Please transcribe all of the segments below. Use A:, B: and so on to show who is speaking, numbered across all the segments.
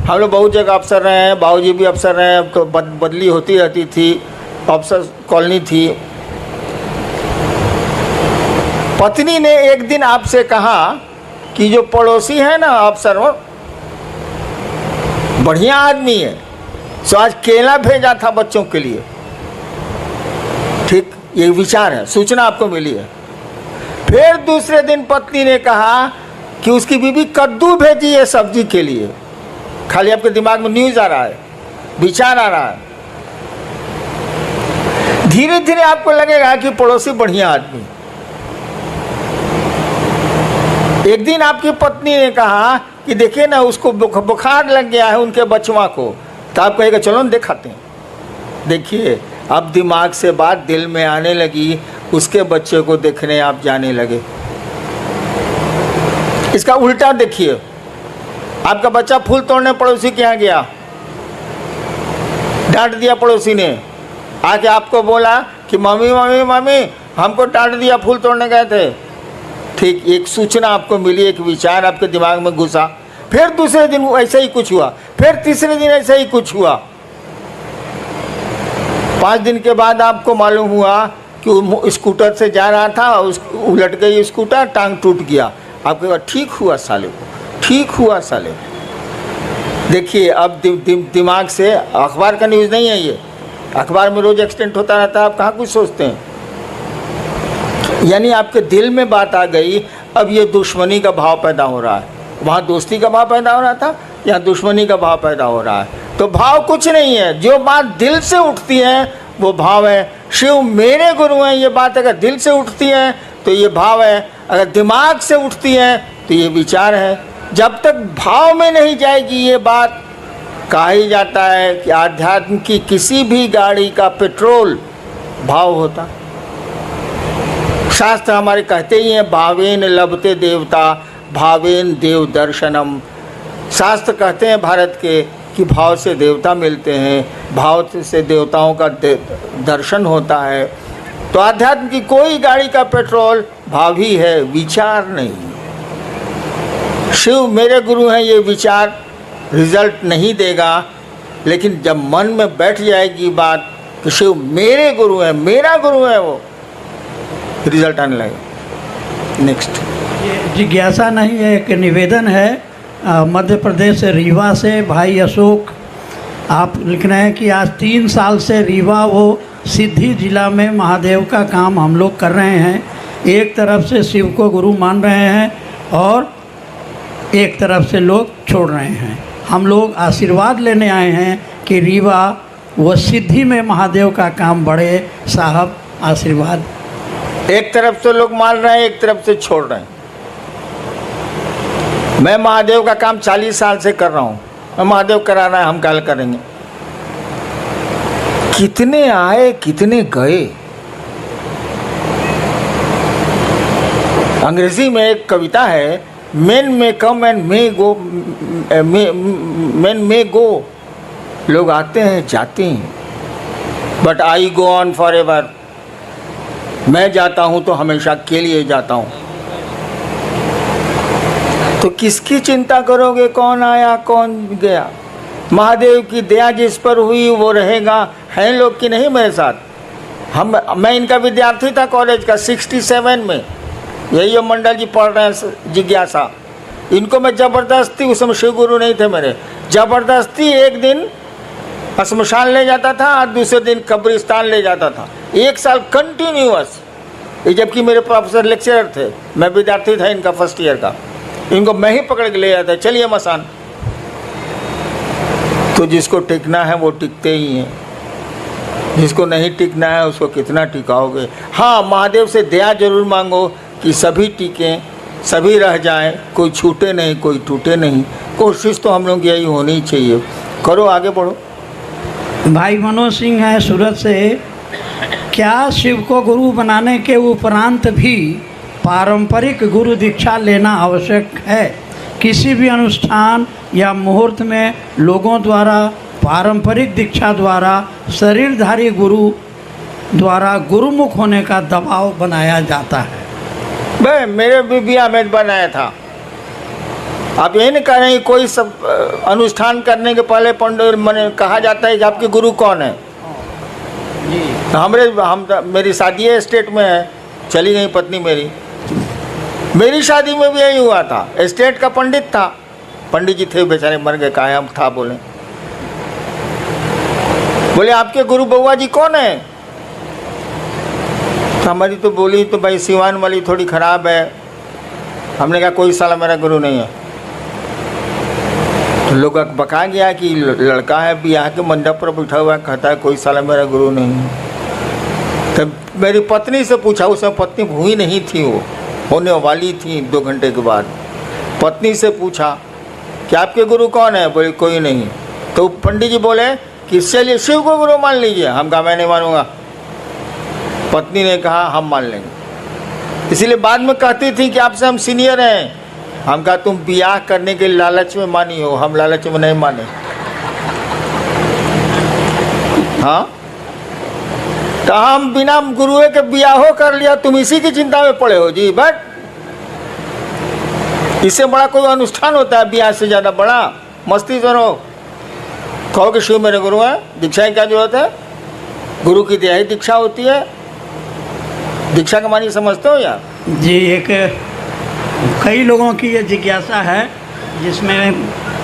A: हम लोग बहुत जगह अफसर रहे हैं, बाबूजी भी अफसर रहे हैं, तो बदली होती रहती थी, अफसर कॉलोनी थी। पत्नी ने एक दिन आपसे कहा कि जो पड़ोसी है ना अफसर, वो बढ़िया आदमी है, सो आज केला भेजा था बच्चों के लिए। ठीक, ये विचार है, सूचना आपको मिली है। फिर दूसरे दिन पत्नी ने कहा कि उसकी बीवी कद्दू भेजी है सब्जी के लिए। खाली आपके दिमाग में न्यूज आ रहा है, विचार आ रहा है। धीरे धीरे आपको लगेगा कि पड़ोसी बढ़िया आदमी। एक दिन आपकी पत्नी ने कहा कि देखिए ना, उसको बुखार लग गया है उनके बचवा को, तो आप कहेगा चलो ना दिखाते हैं। देखिए, अब दिमाग से बात दिल में आने लगी, उसके बच्चे को देखने आप जाने लगे। इसका उल्टा देखिए, आपका बच्चा फूल तोड़ने पड़ोसी के यहाँ गया, डांट दिया पड़ोसी ने, आके आपको बोला कि मम्मी मम्मी मम्मी हमको डांट दिया, फूल तोड़ने गए थे। ठीक, एक सूचना आपको मिली, एक विचार आपके दिमाग में घुसा। फिर दूसरे दिन ऐसा ही कुछ हुआ, फिर तीसरे दिन ऐसा ही कुछ हुआ। 5 दिन के बाद आपको मालूम हुआ कि वो स्कूटर से जा रहा था, उलट गई स्कूटर, टांग टूट गया। आपके बाद ठीक हुआ साले को, ठीक हुआ साले को। देखिए, अब दिमाग से, अखबार का न्यूज़ नहीं है ये, अखबार में रोज एक्सीडेंट होता रहता है, आप कहाँ कुछ सोचते हैं। यानी आपके दिल में बात आ गई, अब ये दुश्मनी का भाव पैदा हो रहा है। वहाँ दोस्ती का भाव पैदा हो रहा था, यहाँ दुश्मनी का भाव पैदा हो रहा है। तो भाव कुछ नहीं है, जो बात दिल से उठती है वो भाव है। शिव मेरे गुरु हैं, ये बात अगर दिल से उठती है तो ये भाव है, अगर दिमाग से उठती है तो ये विचार है। जब तक भाव में नहीं जाएगी ये बात, कहा ही जाता है कि आध्यात्म की किसी भी गाड़ी का पेट्रोल भाव होता। शास्त्र हमारे कहते ही हैं, भावेन लभते देवता भावेन देव दर्शनम। शास्त्र कहते हैं भारत के कि भाव से देवता मिलते हैं, भाव से देवताओं का दर्शन होता है। तो आध्यात्म की कोई गाड़ी का पेट्रोल भाव ही है, विचार नहीं। शिव मेरे गुरु हैं, ये विचार रिजल्ट नहीं देगा, लेकिन जब मन में बैठ जाएगी बात कि शिव मेरे गुरु हैं, मेरा गुरु है, वो रिजल्ट आने लगेगा। नेक्स्ट,
B: जिज्ञासा नहीं है, एक निवेदन है। मध्य प्रदेश से रीवा से भाई अशोक आप लिख रहे हैं कि आज 3 साल से रीवा वो सिद्धि जिला में महादेव का काम हम लोग कर रहे हैं। एक तरफ से शिव को गुरु मान रहे हैं और एक तरफ से लोग छोड़ रहे हैं। हम लोग आशीर्वाद लेने आए हैं कि रीवा व सिद्धि में महादेव का काम बढ़े। साहब आशीर्वाद।
A: एक तरफ से लोग मान रहे हैं, एक तरफ से छोड़ रहे हैं। मैं महादेव का काम 40 साल से कर रहा हूँ, मैं महादेव कराना है, हम कल करेंगे। कितने आए कितने गए। अंग्रेजी में एक कविता है, men may come and may go, men may go. लोग आते हैं जाते हैं, but I go on for ever. मैं जाता हूं तो हमेशा के लिए जाता हूं। तो किसकी चिंता करोगे, कौन आया कौन गया। महादेव की दया जिस पर हुई वो रहेगा। हैं लोग कि नहीं मेरे साथ। मैं इनका विद्यार्थी था कॉलेज का 67 में। यही मंडल जी पढ़ रहे हैं जिज्ञासा। इनको मैं ज़बरदस्ती, उस समय शिव गुरु नहीं थे मेरे, ज़बरदस्ती एक दिन शमशान ले जाता था और दूसरे दिन कब्रिस्तान ले जाता था। 1 साल कंटिन्यूअस। जबकि मेरे प्रोफेसर लेक्चरर थे, मैं विद्यार्थी था इनका फर्स्ट ईयर का। इनको मैं ही पकड़ के ले जाता, चलिए मसान। तो जिसको टिकना है वो टिकते ही हैं, जिसको नहीं टिकना है उसको कितना टिकाओगे। हाँ, महादेव से दया जरूर मांगो कि सभी टिकें, सभी रह जाएं, कोई छूटे नहीं, कोई टूटे नहीं। कोशिश तो हम लोग यही होनी चाहिए। करो, आगे बढ़ो।
B: भाई मनोज सिंह है सूरत से। क्या शिव को गुरु बनाने के उपरांत भी पारंपरिक गुरु दीक्षा लेना आवश्यक है? किसी भी अनुष्ठान या मुहूर्त में लोगों द्वारा पारंपरिक दीक्षा द्वारा शरीरधारी गुरु द्वारा गुरुमुख होने का दबाव बनाया जाता है।
A: भाई मेरे भी बिया में बनाया था, आप यही नहीं कह रहे हैं कि कोई सब अनुष्ठान करने के पहले पंडित मैंने कहा जाता है कि आपके गुरु कौन है।
B: जी
A: मेरी शादी है स्टेट में है, चली गई पत्नी मेरी शादी में भी यही हुआ था। स्टेट का पंडित था, पंडित जी थे बेचारे मर गए, कहा हम था बोले आपके गुरु बउआ जी कौन है। तो हमारी तो बोली तो भाई सिवान वाली थोड़ी खराब है। हमने कहा कोई साला मेरा गुरु नहीं है। तो लोग बका गया कि लड़का है ब्याह के मंडप पर बैठा हुआ कहता है कोई साला मेरा गुरु नहीं है। तब मेरी पत्नी से पूछा, उसमें पत्नी हुई नहीं थी, वो होने वाली थी 2 घंटे के बाद। पत्नी से पूछा कि आपके गुरु कौन है, बोले कोई नहीं। तो पंडित जी बोले कि चलिए शिव को गुरु मान लीजिए। हम कहा मैं नहीं मानूंगा। पत्नी ने कहा हम मान लेंगे। इसीलिए बाद में कहती थी कि आपसे हम सीनियर हैं। हम कहा तुम ब्याह करने के लालच में मानी हो, हम लालच में नहीं माने। हाँ, तो हम बिना गुरुए के ब्याह कर लिया, तुम इसी की चिंता में पड़े हो जी। बट इससे बड़ा कोई अनुष्ठान होता है ब्याह से ज़्यादा बड़ा? मस्ती करो, कहो कि शिव मेरे गुरु है। दीक्षा की क्या जरूरत है? गुरु की दिया ही दीक्षा होती है। दीक्षा का मानी समझते हो यार?
B: जी, एक कई लोगों की ये जिज्ञासा है, जिसमें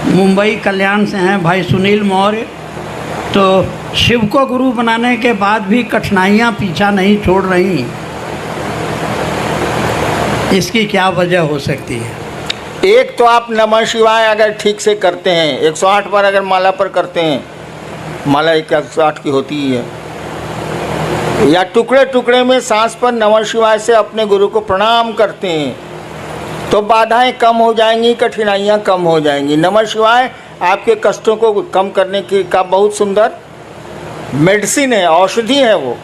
B: मुंबई कल्याण से हैं भाई सुनील मौर्य। तो शिव को गुरु बनाने के बाद भी कठिनाइयाँ पीछा नहीं छोड़ रही, इसकी क्या वजह हो सकती है?
A: एक तो आप नमः शिवाय अगर ठीक से करते हैं, 108 बार अगर माला पर करते हैं, माला 108 की होती ही है, या टुकड़े टुकड़े में सांस पर नमः शिवाय से अपने गुरु को प्रणाम करते हैं, तो बाधाएं कम हो जाएंगी, कठिनाइयां कम हो जाएंगी। नमः शिवाय आपके कष्टों को कम करने की का बहुत सुंदर मेडिसिन है, औषधि है वो,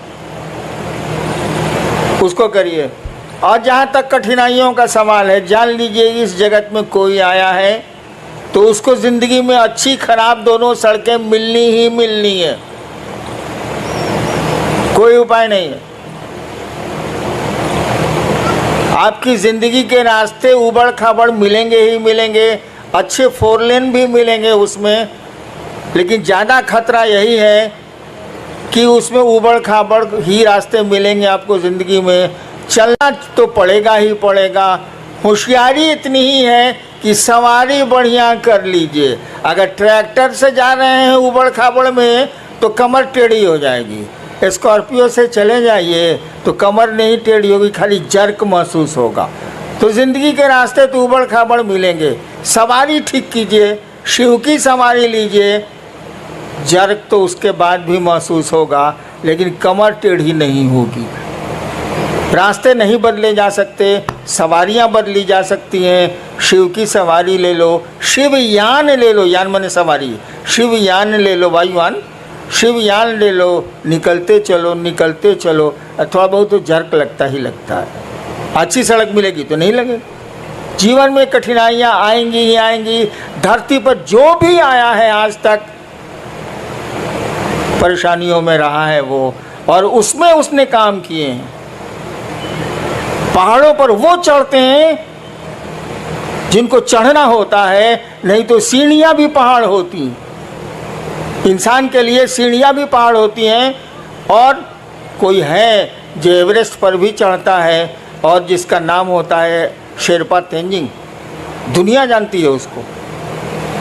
A: उसको करिए। और जहाँ तक कठिनाइयों का सवाल है, जान लीजिए इस जगत में कोई आया है तो उसको ज़िंदगी में अच्छी खराब दोनों सड़कें मिलनी ही मिलनी है, कोई उपाय नहीं है। आपकी ज़िंदगी के रास्ते उबड़ खाबड़ मिलेंगे ही मिलेंगे, अच्छे 4 लेन भी मिलेंगे उसमें, लेकिन ज़्यादा खतरा यही है कि उसमें उबड़ खाबड़ ही रास्ते मिलेंगे आपको ज़िंदगी में। चलना तो पड़ेगा ही पड़ेगा। होशियारी इतनी ही है कि सवारी बढ़िया कर लीजिए। अगर ट्रैक्टर से जा रहे हैं उबड़ खाबड़ में तो कमर टेढ़ी हो जाएगी। स्कॉर्पियो से चले जाइए तो कमर नहीं टेढ़ी होगी, खाली जर्क महसूस होगा। तो ज़िंदगी के रास्ते तो उबड़ खाबड़ मिलेंगे, सवारी ठीक कीजिए, शिव की सवारी लीजिए। जर्क तो उसके बाद भी महसूस होगा, लेकिन कमर टेढ़ी नहीं होगी। रास्ते नहीं बदले जा सकते, सवारियां बदली जा सकती हैं। शिव की सवारी ले लो, शिवयान ले लो, यान माने सवारी, शिवयान ले लो, वायुयान, शिवयान ले लो, निकलते चलो निकलते चलो। थोड़ा बहुत तो जर्क लगता ही लगता है, अच्छी सड़क मिलेगी तो नहीं लगेगी। जीवन में कठिनाइयाँ आएंगी ही आएंगी। धरती पर जो भी आया है आज तक परेशानियों में रहा है वो, और उसमें उसने काम किए हैं। पहाड़ों पर वो चढ़ते हैं जिनको चढ़ना होता है, नहीं तो सीढ़ियाँ भी पहाड़ होती। इंसान के लिए सीढ़ियाँ भी पहाड़ होती हैं। और कोई है जो एवरेस्ट पर भी चढ़ता है और जिसका नाम होता है शेरपा तेंजिंग, दुनिया जानती है उसको।